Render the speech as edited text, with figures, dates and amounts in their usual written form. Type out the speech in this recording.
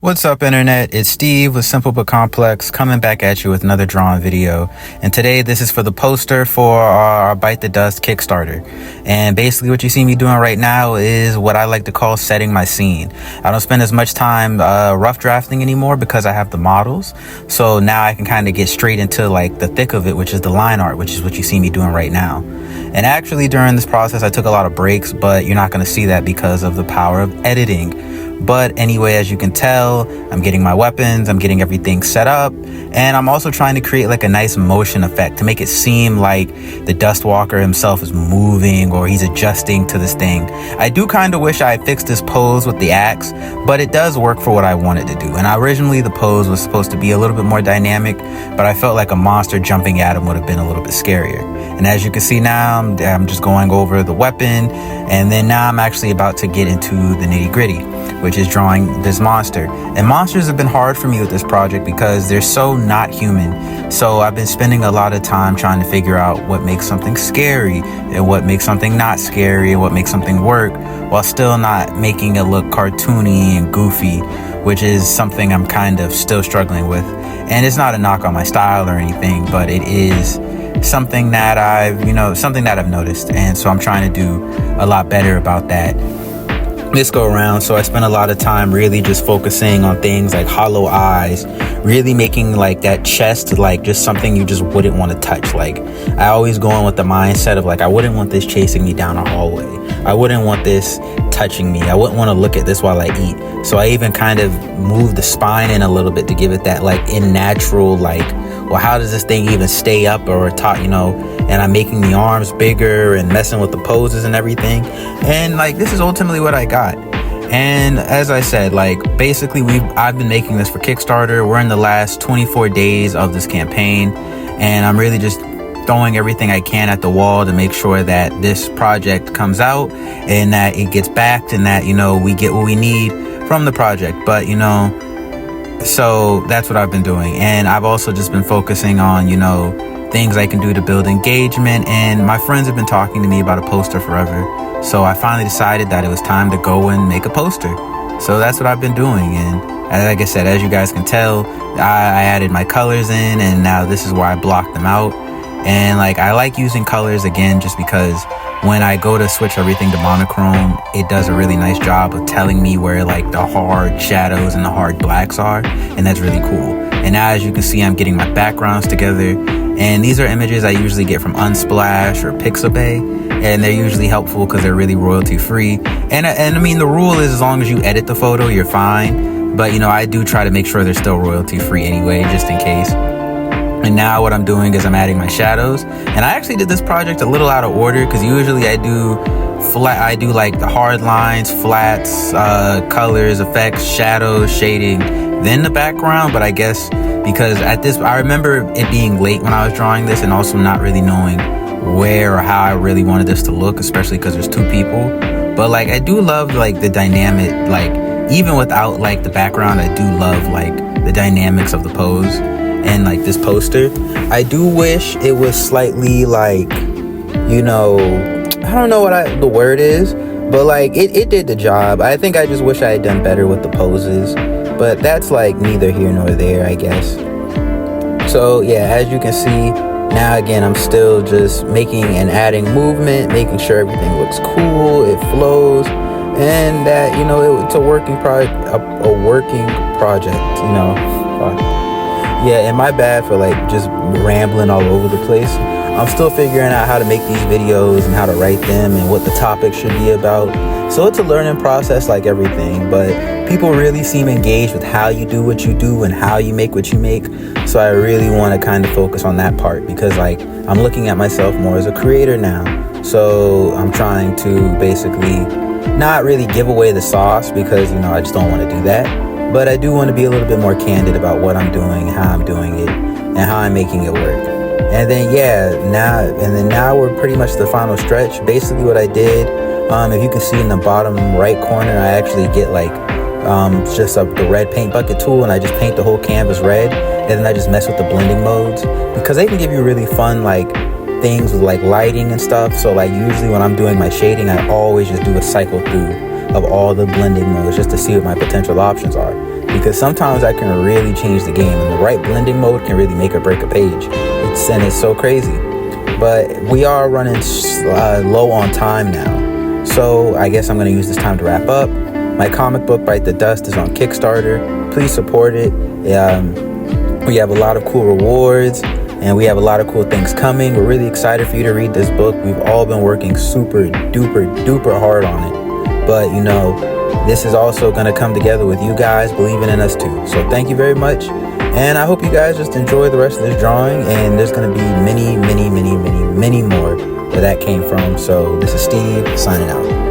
What's up, internet? It's Steve with Simple But Complex coming back at you with another drawing video. And today this is for the poster for our Bite the Dust Kickstarter. And basically what you see me doing right now is what I like to call setting my scene. I don't spend as much time rough drafting anymore because I have the models. So now I can kind of get straight into like the thick of it, which is the line art, which is what you see me doing right now. And actually during this process I took a lot of breaks, but you're not going to see that because of the power of editing. But anyway, as you can tell, I'm getting my weapons, I'm getting everything set up, and I'm also trying to create like a nice motion effect to make it seem like the Dustwalker himself is moving or he's adjusting to this thing. I do kind of wish I had fixed this pose with the axe, but it does work for what I wanted to do. And originally the pose was supposed to be a little bit more dynamic, but I felt like a monster jumping at him would have been a little bit scarier. And as you can see now, I'm just going over the weapon, and then now I'm actually about to get into the nitty-gritty, which is drawing this monster. And monsters have been hard for me with this project because they're so not human. So I've been spending a lot of time trying to figure out what makes something scary and what makes something not scary and what makes something work while still not making it look cartoony and goofy, which is something I'm kind of still struggling with. And it's not a knock on my style or anything, but it is something that I've noticed. And so I'm trying to do a lot better about that this go around. So I spent a lot of time really just focusing on things like hollow eyes, really making like that chest like just something you just wouldn't want to touch. Like I always go in with the mindset of like, I wouldn't want this chasing me down a hallway. I wouldn't want this touching me. I wouldn't want to look at this while I eat. So I even kind of moved the spine in a little bit to give it that like unnatural, like, well, how does this thing even stay up or and I'm making the arms bigger and messing with the poses and everything. And like, this is ultimately what I got. And as I said, like basically I've been making this for Kickstarter. We're in the last 24 days of this campaign, and I'm really just throwing everything I can at the wall to make sure that this project comes out and that it gets backed and that, we get what we need from the project. But, so that's what I've been doing. And I've also just been focusing on, things I can do to build engagement. And my friends have been talking to me about a poster forever. So I finally decided that it was time to go and make a poster. So that's what I've been doing. And like I said, as you guys can tell, I added my colors in, and now this is where I blocked them out. And like, I like using colors again, just because when I go to switch everything to monochrome, it does a really nice job of telling me where like the hard shadows and the hard blacks are. And that's really cool. And now, as you can see, I'm getting my backgrounds together. And these are images I usually get from Unsplash or Pixabay. And they're usually helpful because they're really royalty free. And I mean, the rule is as long as you edit the photo, you're fine. But, I do try to make sure they're still royalty free anyway, just in case. And now what I'm doing is I'm adding my shadows. And I actually did this project a little out of order because usually I do like the hard lines, flats, colors, effects, shadows, shading, then the background. But I guess because I remember it being late when I was drawing this and also not really knowing where or how I really wanted this to look, especially because there's two people. But like, I do love like the dynamic, like even without like the background, I do love like the dynamics of the pose. And like this poster, I do wish it was slightly like, I don't know what the word is, but like it did the job. I think I just wish I had done better with the poses, but that's like neither here nor there, I guess. So yeah, as you can see, now again, I'm still just making and adding movement, making sure everything looks cool, it flows, and that, it's a working project, Yeah, and my bad for like just rambling all over the place. I'm still figuring out how to make these videos and how to write them and what the topic should be about. So it's a learning process like everything, but people really seem engaged with how you do what you do and how you make what you make. So I really want to kind of focus on that part because like I'm looking at myself more as a creator now. So I'm trying to basically not really give away the sauce because, I just don't want to do that. But I do want to be a little bit more candid about what I'm doing, how I'm doing it, and how I'm making it work. And then now we're pretty much the final stretch. Basically what I did, if you can see in the bottom right corner, I actually get like the red paint bucket tool, and I just paint the whole canvas red, and then I just mess with the blending modes because they can give you really fun like things with like lighting and stuff. So like usually when I'm doing my shading, I always just do a cycle through of all the blending modes just to see what my potential options are. because sometimes that can really change the game, and the right blending mode can really make or break a page. It's so crazy. But we are running low on time now, so I guess I'm going to use this time to wrap up. My comic book, Bite the Dust, is on Kickstarter. Please support it. We have a lot of cool rewards, and we have a lot of cool things coming. We're really excited for you to read this book. We've all been working super duper hard on it, but you know, this is also going to come together with you guys believing in us too. So thank you very much, and I hope you guys just enjoy the rest of this drawing, and there's going to be many more where that came from. So this is Steve signing out.